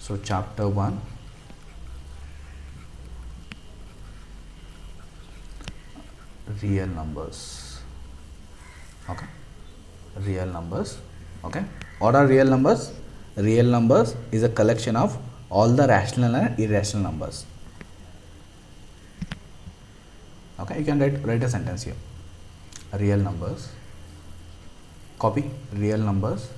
So chapter 1, real numbers. Okay, real numbers. Okay, what are real numbers? Real numbers is a collection of all the rational and irrational numbers. Okay, you can write a sentence here. Real numbers. Copy. Real numbers.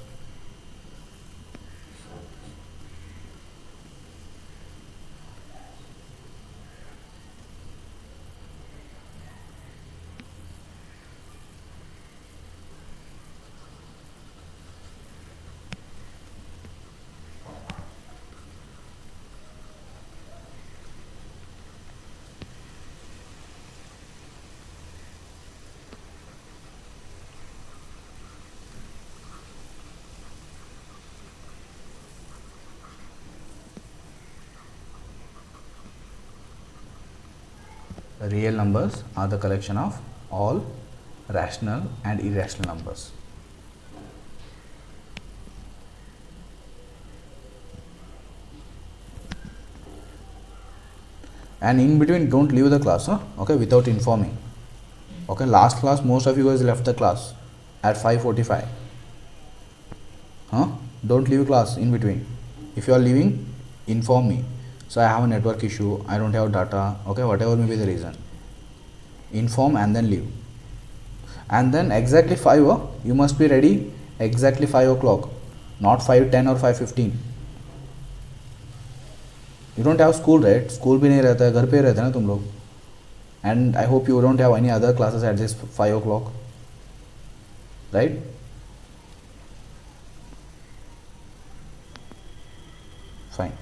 Real numbers are the collection of all rational and irrational numbers. And in between, don't leave the class, huh? Okay, without informing. Okay, last class most of you guys left the class at 5:45. Huh? Don't leave class in between. If you are leaving, inform me. So I have a network issue, I don't have data, okay, whatever may be the reason. Inform and then leave. And then exactly 5, you must be ready exactly 5 o'clock, not 5:10 or 5:15. You don't have school, right? School भी नहीं रहता है, घर पे रहते हैं ना तुम लोग. And I hope you don't have any other classes at this 5 o'clock, right? Fine.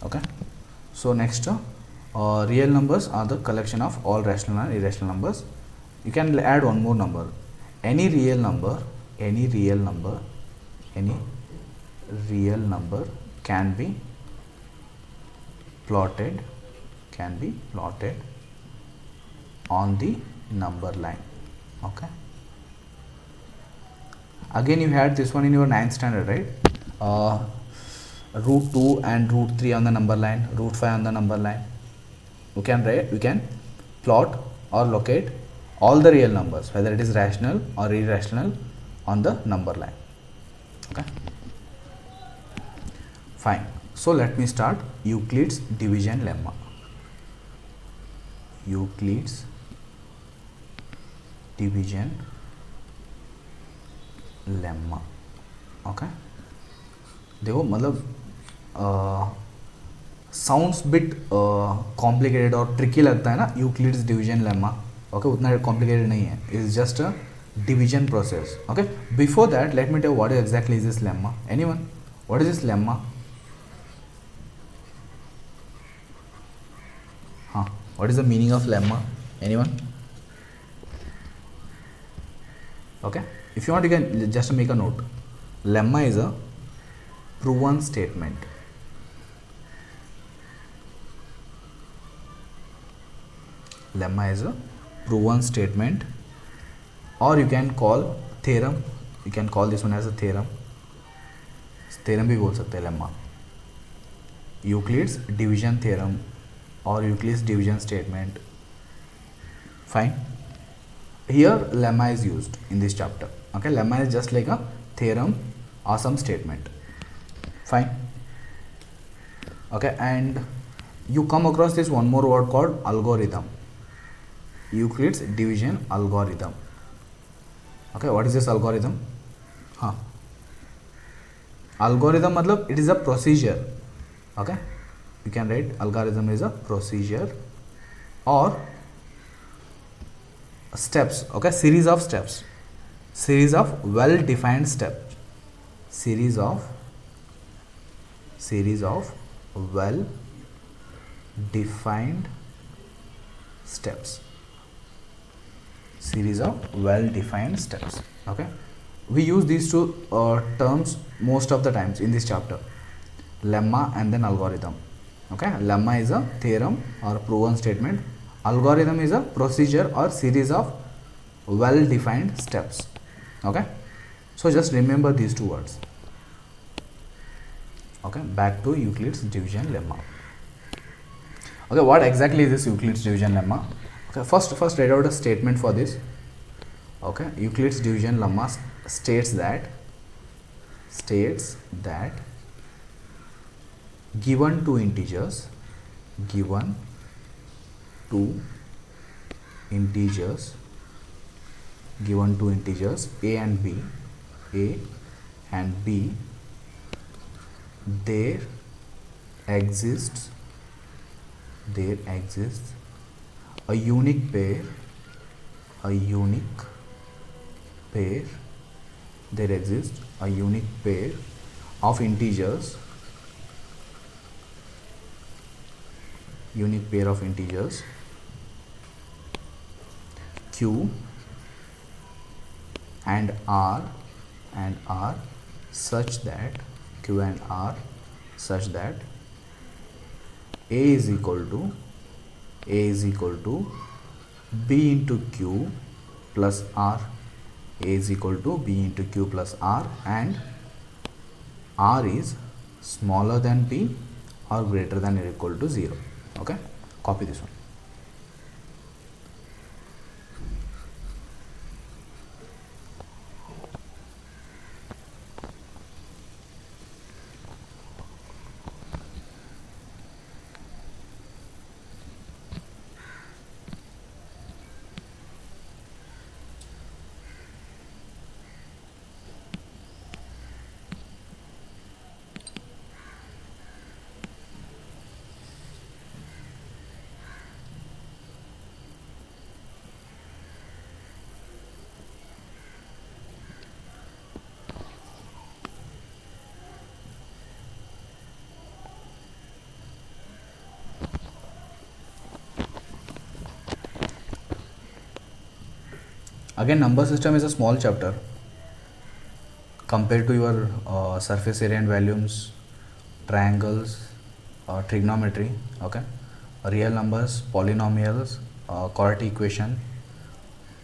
Okay. So next, real numbers are the collection of all rational and irrational numbers. You can add one more number. Any real number can be plotted on the number line. Okay. Again, you had this one in your 9th standard, right? Root 2 and root 3 on the number line, root 5 on the number line. You can plot or locate all the real numbers, whether it is rational or irrational, on the number line. Okay, fine. So let me start Euclid's division lemma. Euclid's division lemma. Okay, देखो मतलब sounds bit complicated और tricky लगता है ना Euclid's division lemma. Okay, उतना complicated नहीं है, is just a division process. Okay, before that let me tell what is exactly is this lemma. Anyone, what is this lemma? हाँ, what is the meaning of lemma? Anyone? Okay, if you want you can just make a note. Lemma is a proven statement. Lemma is a proven statement, or you can call theorem. You can call this one as a theorem. Theorem भी बोल सकते हैं lemma. Euclid's division theorem or Euclid's division statement. Fine. Here lemma is used in this chapter. Okay, lemma is just like a theorem or some statement. Fine. Okay, and you come across this one more word called algorithm. Euclid's division algorithm. Okay, what is this algorithm? हाँ, algorithm मतलब it is a procedure. Okay, you can write algorithm is a procedure or steps. Okay, series of steps, series of well defined steps, series of well defined steps, series of well defined steps. Okay, we use these two terms most of the times in this chapter, lemma and then algorithm. Okay, lemma is a theorem or proven statement. Algorithm is a procedure or series of well defined steps. Okay, So just remember these two words. Okay, back to Euclid's division lemma. Okay, what exactly is this Euclid's division lemma? Okay, first write out a statement for this. Okay, Euclid's division lemma states that given two integers a and b, there exists a unique pair there exists a unique pair of integers q and r such that a is equal to b into q plus r, and r is smaller than p or greater than or equal to 0. Okay, copy this one. Again, number system is a small chapter compared to your surface area and volumes, triangles, trigonometry. Okay, real numbers, polynomials, quadratic equation,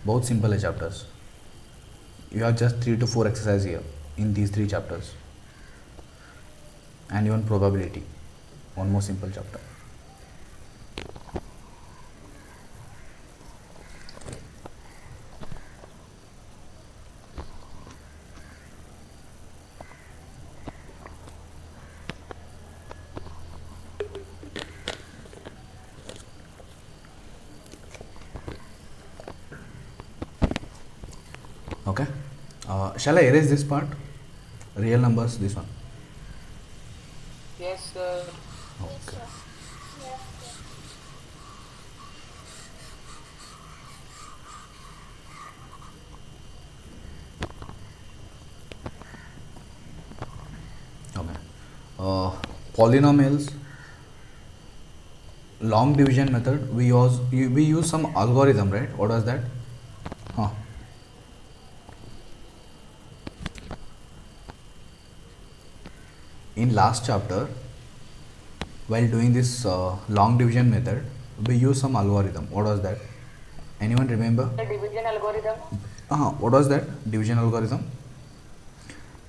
both simple chapters. You have just 3 to 4 exercises here in these 3 chapters, and even probability, one more simple chapter. Okay, shall I erase this part? Real numbers, this one. Yes, sir. Okay. Okay. Polynomials, long division method. We use some algorithm, right? What was that? In last chapter, while doing this long division method, we use some algorithm. What was that? Anyone remember? The division algorithm. What was that division algorithm?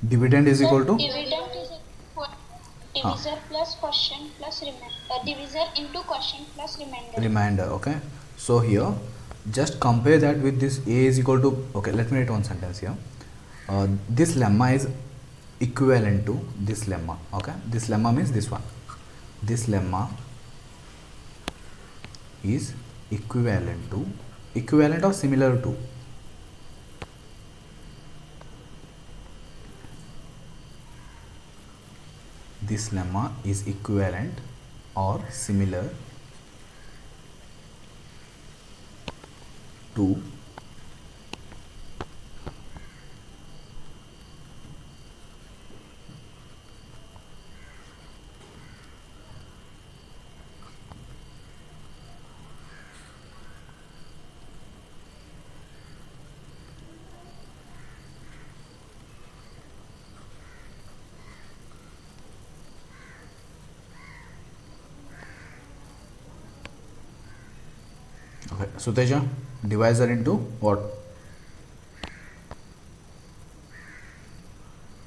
Dividend is equal to Dividend is equal divisor plus quotient plus remainder. Divisor into quotient plus remainder. Okay, so here just compare that with this a is equal to, okay, let me write one sentence here. This lemma is equivalent to this lemma. Okay, this lemma means this one. This lemma is equivalent or similar to this lemma is equivalent or similar to okay. Suteja, divisor into what?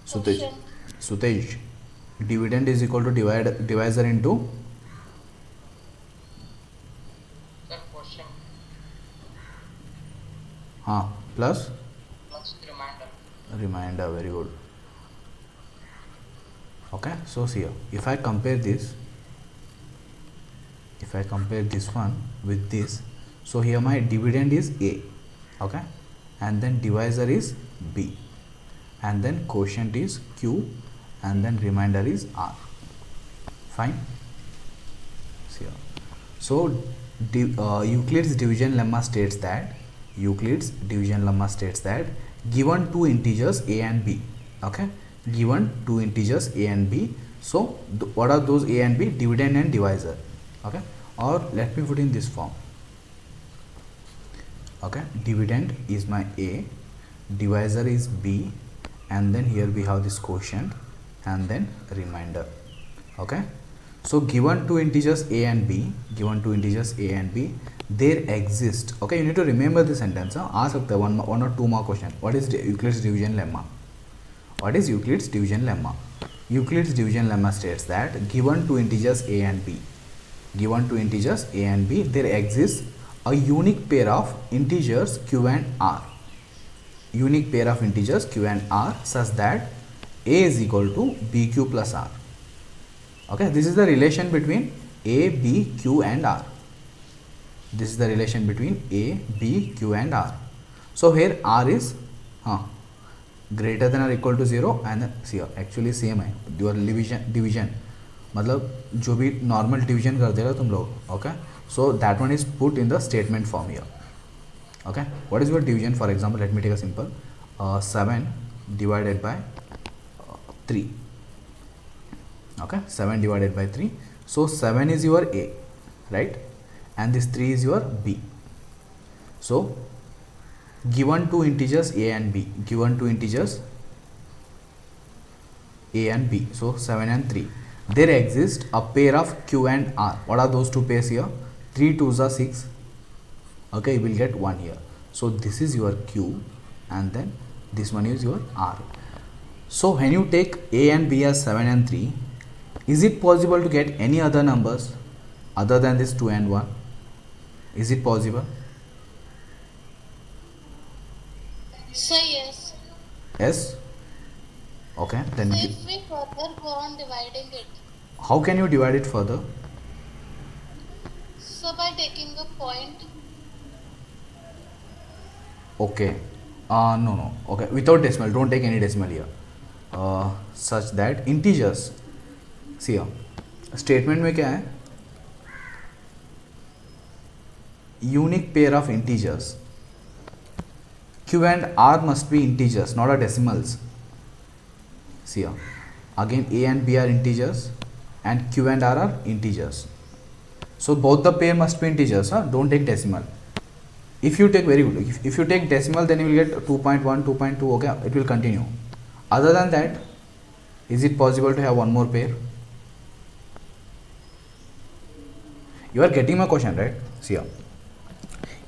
Sutej. Question. Sutej. Dividend is equal to divisor into Sir, question plus plus reminder. remainder. Very good. Okay, so see here, if I compare this one with this, so here my dividend is A, okay, and then divisor is B, and then quotient is Q, and then remainder is R. Fine. See here. So Euclid's division lemma states that given two integers A and B, okay, given two integers A and B, so what are those A and B? Dividend and divisor, okay, or let me put in this form, okay, dividend is my A, divisor is B, and then here we have this quotient and then remainder, okay. So given two integers A and B, there exist, okay, you need to remember the sentence. Ask one or two more question. What is Euclid's division lemma? Euclid's division lemma states that given two integers A and B, there exists a unique pair of integers Q and R. Such that A is equal to BQ plus R. Okay, this is the relation between A, B, Q and R. So here R is greater than or equal to 0, and then see actually same है your division मतलब जो भी normal division कर देगा तुम लोग, okay, so that one is put in the statement form here. Okay, what is your division? For example, let me take a simple 7 divided by 3. Okay, 7 divided by 3. So 7 is your A, right, and this 3 is your B. So given two integers A and B, so 7 and 3, there exists a pair of Q and R. What are those two pairs here? 3 2s are 6. Okay, you will get 1 here. So this is your Q, and then this one is your R. So when you take A and B as 7 and 3, is it possible to get any other numbers other than this 2 and 1? Is it possible? So yes. Yes. Okay, then So if we further go on dividing it, how can you divide it further? so by taking a point, Okay, no, okay, without decimal, don't take any decimal here, such that integers, see here, statement में क्या है? Unique pair of integers. Q and R must be integers, not a decimals. See here, again A and B are integers and Q and R are integers. So both the pair must be integers, don't take decimal. If you take, very good, if you take decimal, then you will get 2.1, 2.2, okay, it will continue. Other than that, is it possible to have one more pair? You are getting my question, right? See here,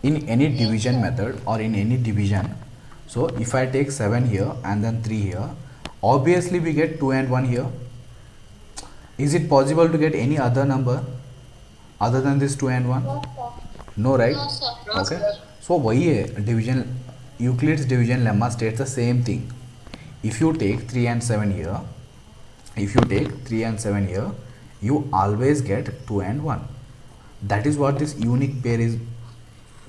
in any division method or in any division, so if I take 7 here and then 3 here, obviously we get 2 and 1 here. Is it possible to get any other number other than this 2 and 1? no sir. No, right? No sir. Okay, so वही है division, Euclid's division lemma states the same thing. If you take 3 and 7 here, you always get 2 and 1. That is what this unique pair is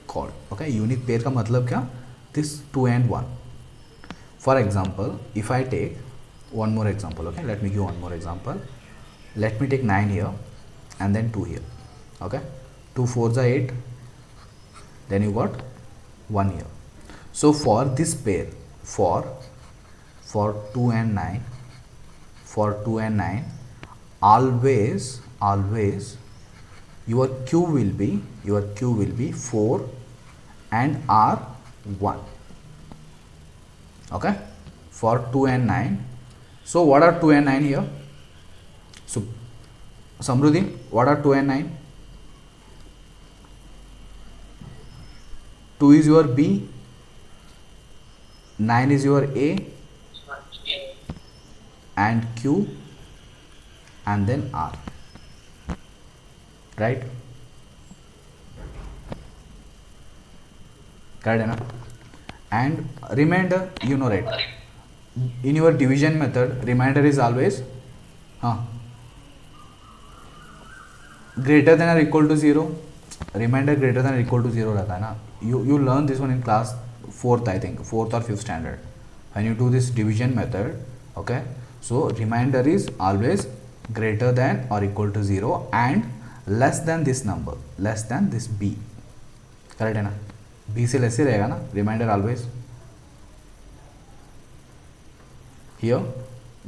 called. Okay, unique pair का मतलब क्या? This 2 and 1. For example, if I take one more example, okay, let me give one more example. Let me take 9 here and then 2 here. Okay, 2 4s are 8, then you got 1 here. So for this pair, for 2 and 9, always your Q will be 4 and R 1. Okay, for 2 and 9. So what are 2 and 9 here? So Samruddin, what are 2 and 9? 2 is your B, 9 is your A, and q and then r, right? Correct है ना? And remainder, you know, right? In your division method, remainder is always greater than or equal to 0. Remainder greater than or equal to 0 रहता है ना. You learn this one in class 4th, I think 4th or 5th standard when you do this division method. Okay, so remainder is always greater than or equal to 0 and less than this number, less than this b. Correct है ना? b से less ही रहेगा ना remainder always. Here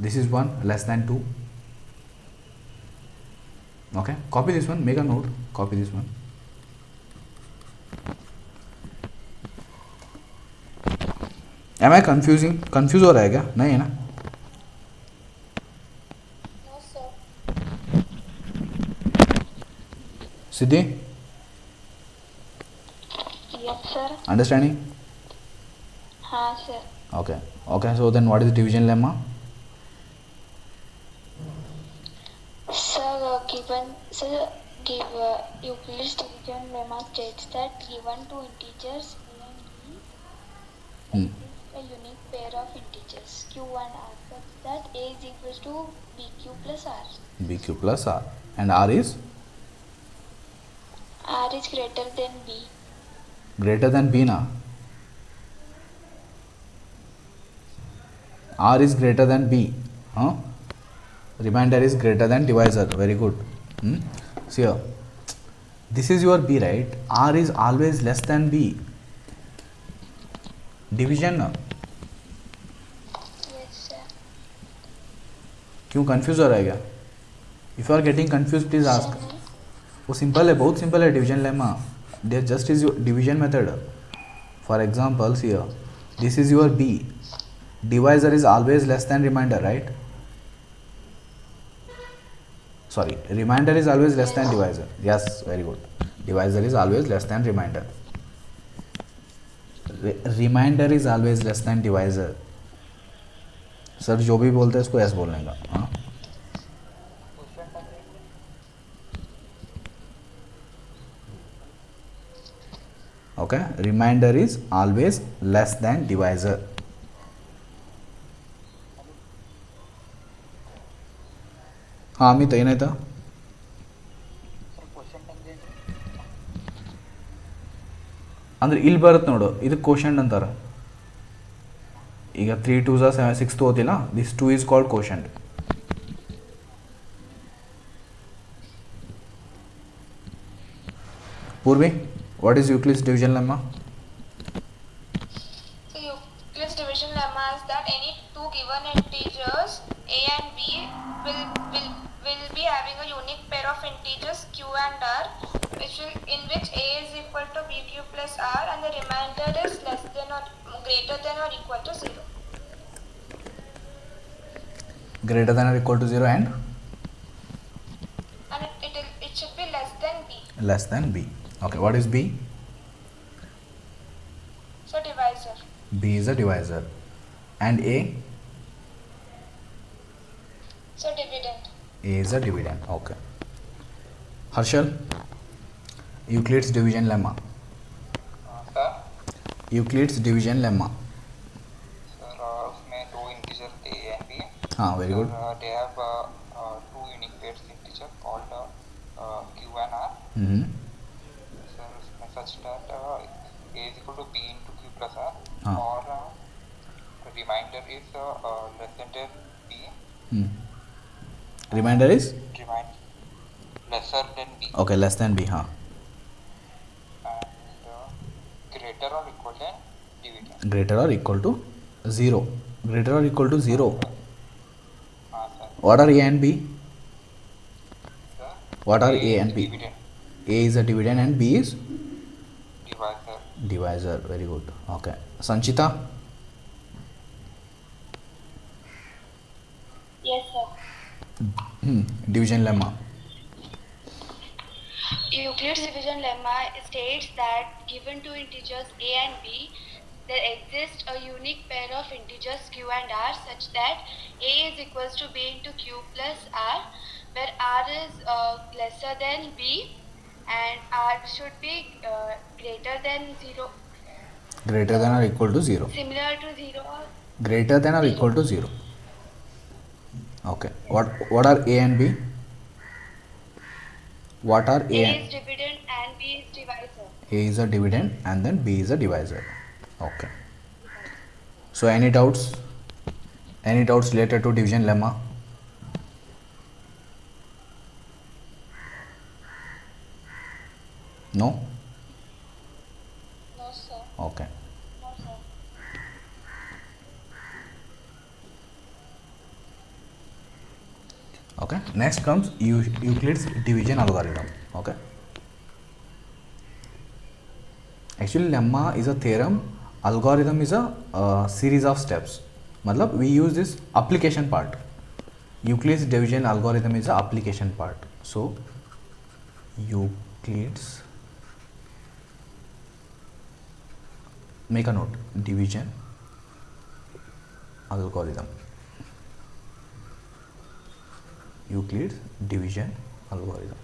this is 1 less than 2. Okay, copy this one, make a note, copy this one. Am I confusing? Confuse हो रहा है क्या? नहीं है ना? No, sir. Siddhi, Yes, sir. understanding? हाँ, sir. Okay, okay, so then what is division lemma? Give Euclid's division lemma states that given two integers a and b, Hmm. a unique pair of integers q and r such that a is equal to bq plus r. bq plus r and r is greater than b. greater than b na. R is greater than b, huh? Remainder is greater than divisor. Very good. See here, this is your b, right? R is always less than b. Division ना. Yes, sir. क्यों confuse हो रहा है क्या? If you are getting confused, please ask. वो simple है, बहुत simple है division lemma. There just is your division method. For example, here, this is your b. Divisor is always less than remainder, right? Sorry, remainder is always less than divisor. Yes, very good. Divisor is always less than remainder. Remainder is always less than divisor. Sir जो भी बोलते हैं इसको ऐसे बोलने का. हाँ, okay, remainder is always less than divisor. हाँ ಅಮಿತ್ ಏನಾಯ್ತಾ? ಅಂದ್ರೆ ಇಲ್ಲಿ ಬರುತ್ತೆ ನೋಡು, ಇದು ಕ್ವೋಷಂಟ್ ಅಂತಾರೆ. ಈಗ 3 2s 7 6 ಓದಿಲ್ಲ, this 2 is called quotient. Purvi, what is Euclid's division lemma? So Euclid's division lemma is that any two given integers a and b will be having a unique pair of integers q and r, in which a is equal to bq plus r and the remainder is less than or greater than or equal to 0. Greater than or equal to 0 and it should be less than b. less than b. Okay, what is b? So divisor. B is a divisor. And a? So dividend. A is a dividend. Okay. Harshal, Euclid's division lemma. Sir Euclid's division lemma. Sir उसमें दो integer A and B. हाँ, very good. They have two unique pairs integer called q and r. Sir उसमें such that a is equal to b into q plus r हाँ. or remainder is less than b. Remainder is? Lesser than b. Okay, less than b. हाँ. And greater or equal than dividend. Greater or equal to 0. Greater or equal to 0. हाँ sir. What are a and b? Sir, What are a and b? dividend. A is a dividend and b is? Divisor. Divisor. Very good. Okay. Sanchita? Yes, sir. Division lemma. Euclid's division lemma states that given two integers a and b, there exists a unique pair of integers q and r such that a is equals to b into q plus r, where r is lesser than b and r should be greater than 0, Greater than or equal to 0. similar to 0 or Greater than or 0. equal to 0. Okay. What are A and B? What are A A and is dividend and b is divisor. A is a dividend and then B is a divisor. Okay. So any doubts? Any doubts related to division lemma? No? No, sir. Okay. No, sir. Okay. Next comes Euclid's division algorithm. Okay. Actually lemma is a theorem, algorithm is a series of steps. मतलब we use this application part. Euclid's division algorithm is the application part. So Euclid's, make a note, division algorithm. Euclid's division algorithm.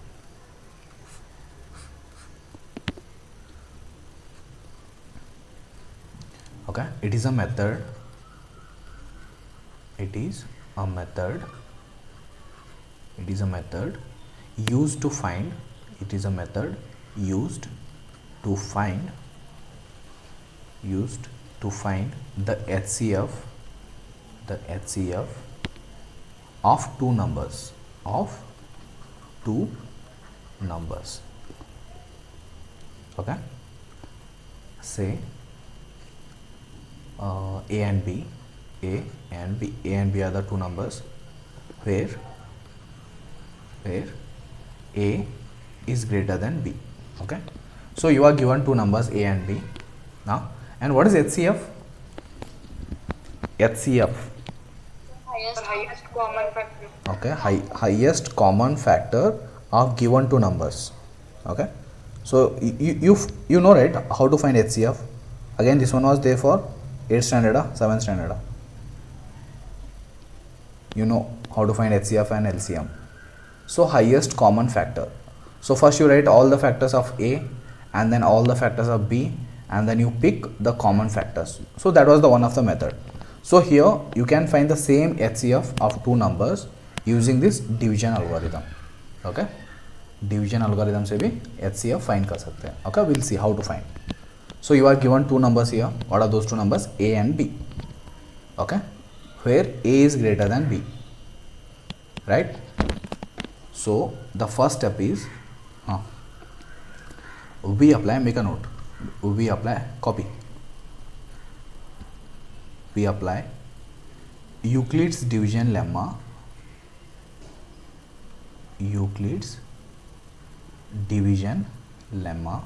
Okay, it is a method. It is a method. It is a method used to find. It is a method used to find. Used to find the HCF. The HCF of two numbers. Of two numbers. Okay. Say A and B. A and B. A and B are the two numbers where A is greater than B. Okay. So you are given two numbers A and B now. And what is HCF? HCF. Highest common factor. Okay, highest common factor of given two numbers. Okay, so you know, right, how to find HCF. Again, this one was there for 8th standard, 7th standard. You know how to find HCF and LCM. So highest common factor. So first you write all the factors of A and then all the factors of B, and then you pick the common factors. So that was the one of the method. So here you can find the same HCF of two numbers using this division algorithm. Okay, division algorithm से भी HCF find कर सकते हैं. Okay, we'll see how to find. So you are given two numbers here. What are those two numbers? A and B. Okay, where A is greater than B. Right. So the first step is we apply, make a note, we apply, copy, we apply Euclid's division lemma. Euclid's division lemma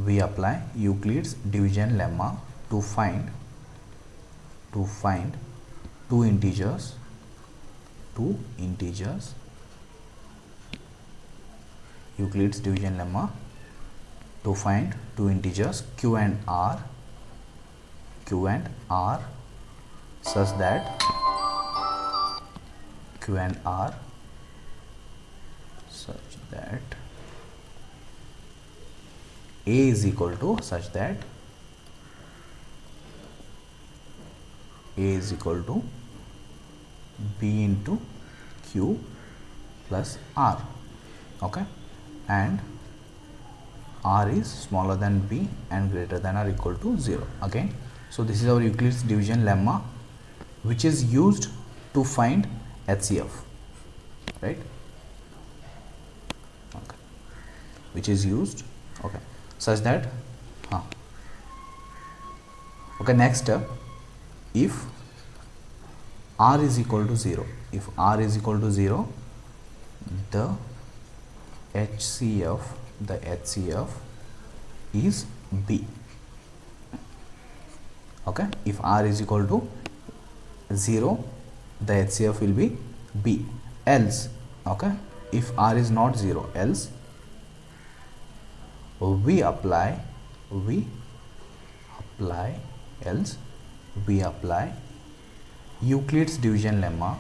we apply Euclid's division lemma to find two integers Euclid's division lemma to find two integers q and r such that q and r such that a is equal to such that a is equal to b into q plus r. Okay, and r is smaller than b and greater than or equal to 0. Again, so this is our Euclid's division lemma, which is used to find HCF, right? Okay, which is used, okay, such that okay, next step, if r is equal to 0, if r is equal to 0, the HCF is B. Okay, if r is equal to 0, the HCF will be B. Else, okay, if r is not 0, else we apply else we apply Euclid's division lemma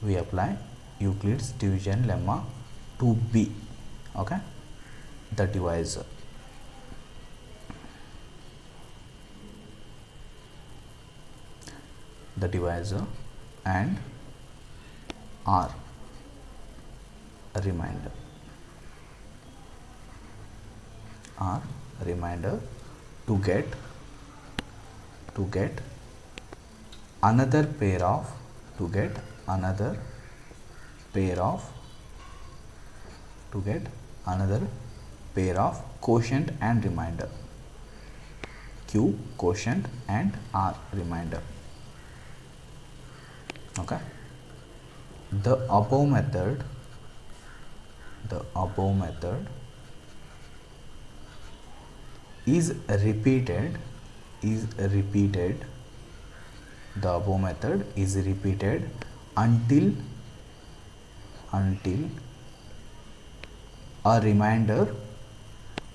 we apply Euclid's division lemma to B, okay, the divisor. And R, a remainder to get another pair of quotient and remainder, Q quotient and R remainder. Okay, the above method is repeated until a remainder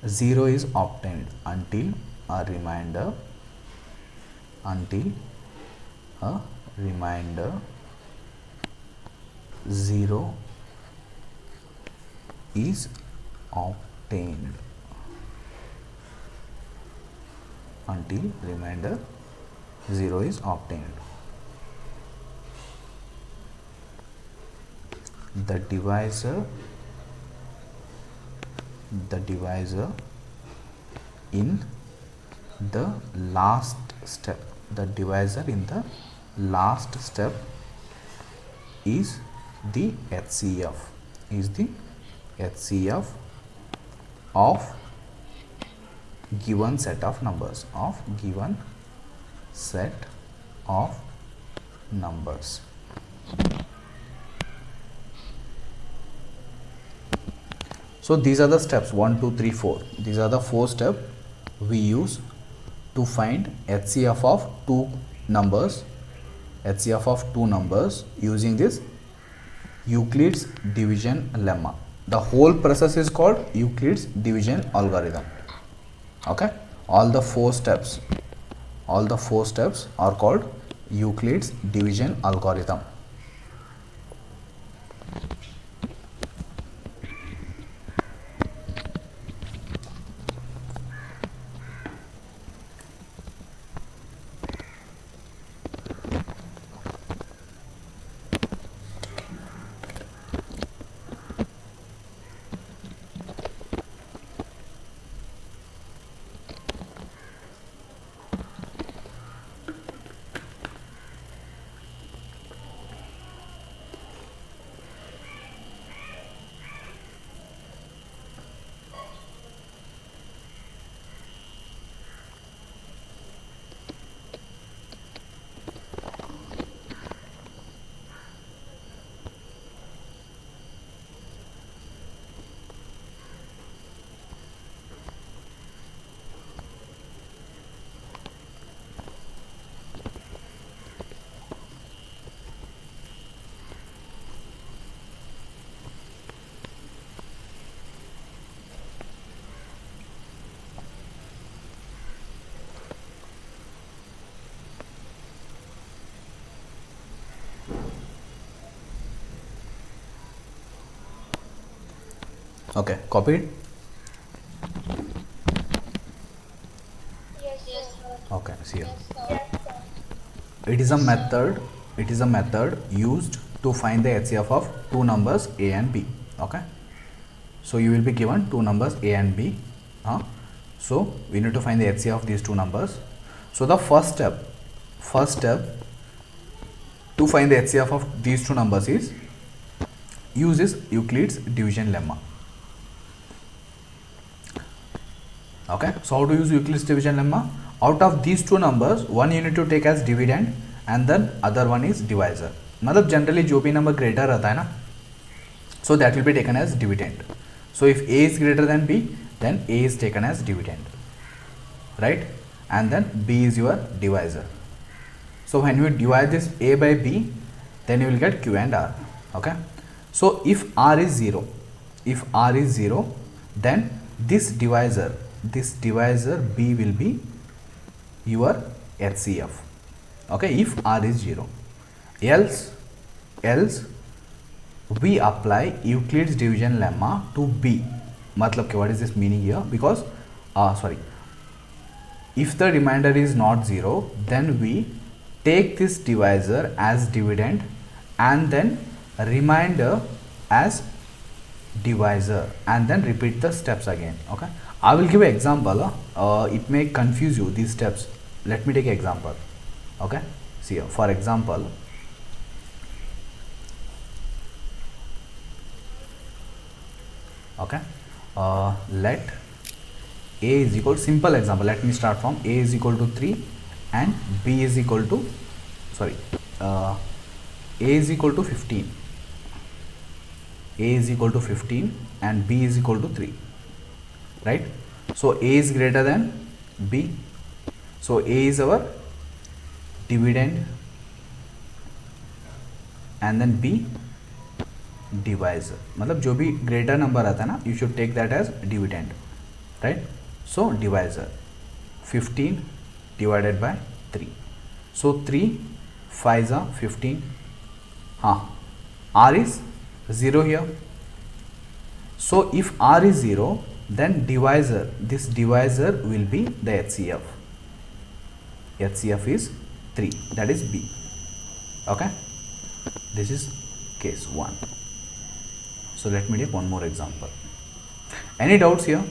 0 is obtained, until a remainder 0 is obtained, the divisor in the last step is the HCF of given set of numbers, So these are the steps 1, 2, 3, 4. These are the 4 steps we use to find HCF of two numbers using this Euclid's division lemma. The whole process is called Euclid's division algorithm. Okay, all the 4 steps are called Euclid's division algorithm. Okay, copied? Yes, sir. Okay, see here. It is a method used to find the HCF of two numbers A and B. Okay, so you will be given two numbers A and B. So we need to find the HCF of these two numbers. So the first step to find the HCF of these two numbers is uses Euclid's division lemma. Okay, so how to use Euclid's division lemma? Out of these two numbers, one you need to take as dividend and then other one is divisor. मतलब generally जो भी number greater रहता है ना, so that will be taken as dividend. So if A is greater than B, then A is taken as dividend, right? And then B is your divisor. So when you divide this A by B, then you will get Q and R. Okay. So if R is 0, then this divisor B will be your HCF. Okay, if R is 0. Else we apply Euclid's division lemma to B. Matlab ke what is this meaning here? Because if the remainder is not 0, then we take this divisor as dividend and then remainder as divisor, and then repeat the steps again. Okay, I will give an example. It may confuse you, these steps. Let me take an example. Okay, see here, for example, okay, let A is equal, simple example, let me start from A is equal to 3 and B is equal to A is equal to 15. A is equal to 15 and B is equal to 3, right? So A is greater than B, so A is our dividend and then B divisor. मतलब जो भी greater number आता है ना, you should take that as dividend, right? So divisor 15 divided by 3, so 3 5s are 15. R is 0 here. So if R is 0, then this divisor will be the HCF. HCF is 3, that is B. Okay, this is case 1. So let me take one more example. Any doubts here?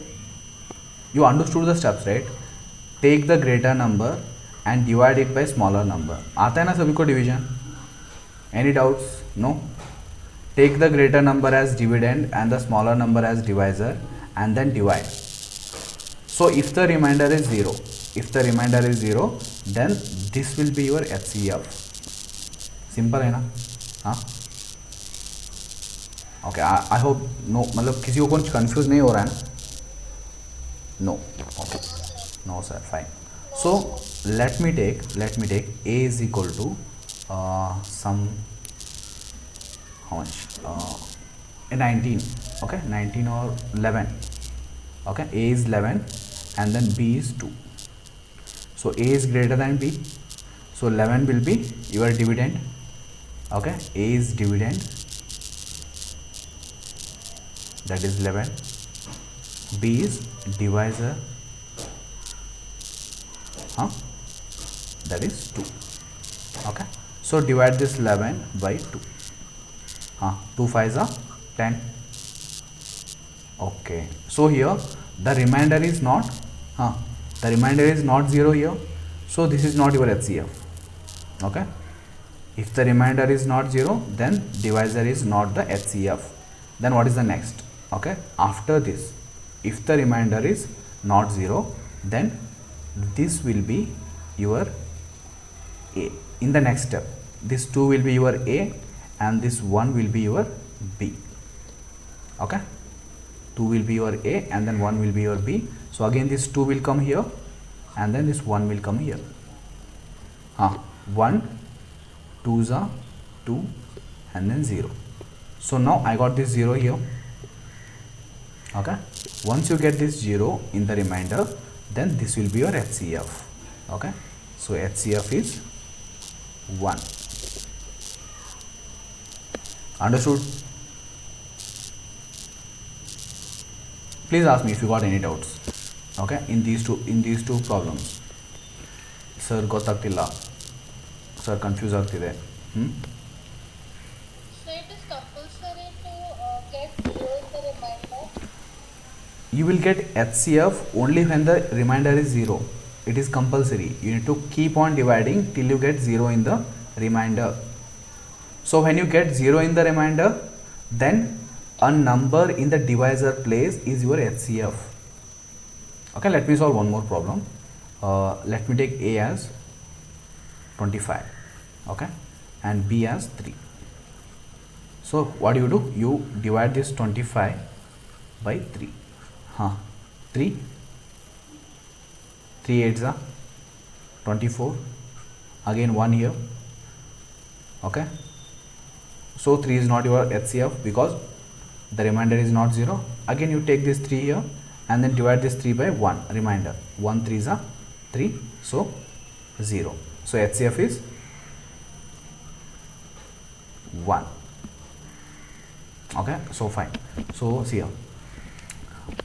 You understood the steps, right? Take the greater number and divide it by smaller number. आता है ना सभी को division? Any doubts? No? Take the greater number as dividend and the smaller number as divisor and then divide. So if the remainder is 0, then this will be your HCF. Simple है ना? हाँ? Okay, I hope no, मतलब किसी को कुछ confuse नहीं हो रहा है ना? No. Okay. No sir, fine. So let me take A is equal to some, how much, 19, okay, 19 or 11, okay, A is 11 and then B is 2. So A is greater than B, so 11 will be your dividend. Okay, A is dividend, that is 11. B is divisor, that is 2. Okay, so divide this 11 by 2. 2 5s are 10. Okay, so here the remainder is not 0 here, so this is not your HCF. Okay, if the remainder is not 0, then divisor is not the HCF. Then what is the next? Okay, after this, if the remainder is not 0, then this will be your A. In the next step, this 2 will be your A and this 1 will be your B. Okay, 2 will be your A and then 1 will be your B. So again this 2 will come here and then this 1 will come here. 1 2s are 2 and then 0. So now I got this 0 here. Okay, once you get this 0 in the remainder, then this will be your HCF. Okay, so HCF is 1. Understood? Please ask me if you got any doubts. Okay, in these two problems. Sir gottaಗ್ತಿಲ್ಲ, sir confuse ಆಗ್ತಿದೆ. So it is compulsory to get 0 in the remainder? You will get HCF only when the remainder is 0. It is compulsory. You need to keep on dividing till you get 0 in the remainder. So when you get 0 in the remainder, then a number in the divisor place is your HCF. Okay, let me solve one more problem. Let me take A as 25, okay, and B as 3. So what do? You divide this 25 by 3. 3 8s are 24, again 1 here. Okay, so 3 is not your HCF because the remainder is not 0. Again you take this 3 here and then divide this 3 by 1, remainder 1 3s are 3, so 0. So HCF is 1. Okay, so fine. So see here,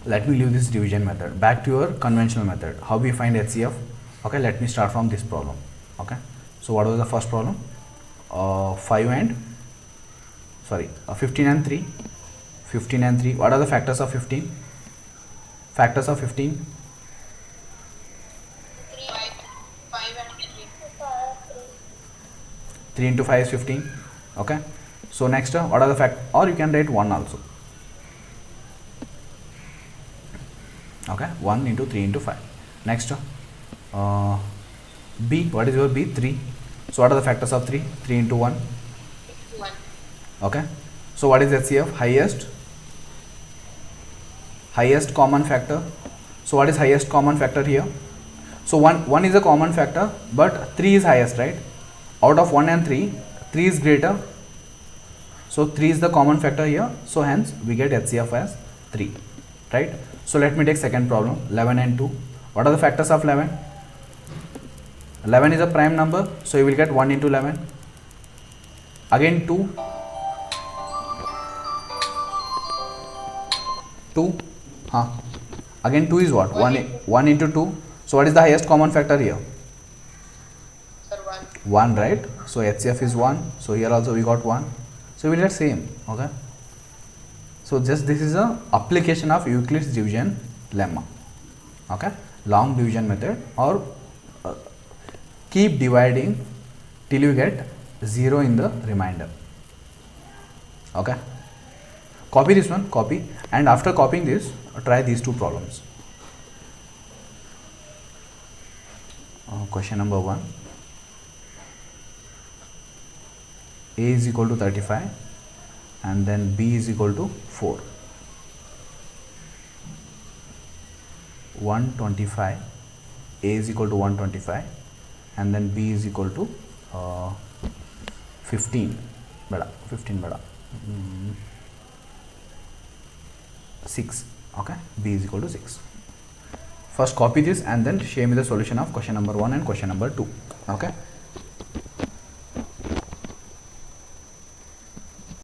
let me leave this division method, back to your conventional method. How we find HCF? Okay, let me start from this problem. Okay, so what was the first problem? 15 and 3. 15 and 3. What are the factors of 15? Factors of 15? 3 into 5 is 15. Okay, so next what are the fact, or you can write 1 also. Okay, 1 into 3 into 5. Next B, what is your B? 3. So what are the factors of 3? 3 into 1. 1. Okay, so what is HCF? Highest common factor. So what is highest common factor here? So 1 is a common factor, but 3 is highest, right? Out of 1 and 3, 3 is greater. So 3 is the common factor here. So hence we get HCF as 3, right? So let me take second problem, 11 and 2. What are the factors of 11? 11 is a prime number, so you will get 1 into 11. Again 2. 2. Again 2 is what? 1 into 2. So what is the highest common factor here? Sir, 1, right? So HCF is 1. So here also we got 1. So we will get same. Okay. So just this is a application of Euclid's division lemma. Okay. Long division method, or keep dividing till you get 0 in the remainder. Okay. Copy this one, copy, and after copying this, try these two problems. Question number 1. A is equal to 35 and then B is equal to 4. 125. A is equal to 125 and then B is equal to 15. 6. Okay, B is equal to 6. First copy this and then show me the solution of question number 1 and question number 2. Okay.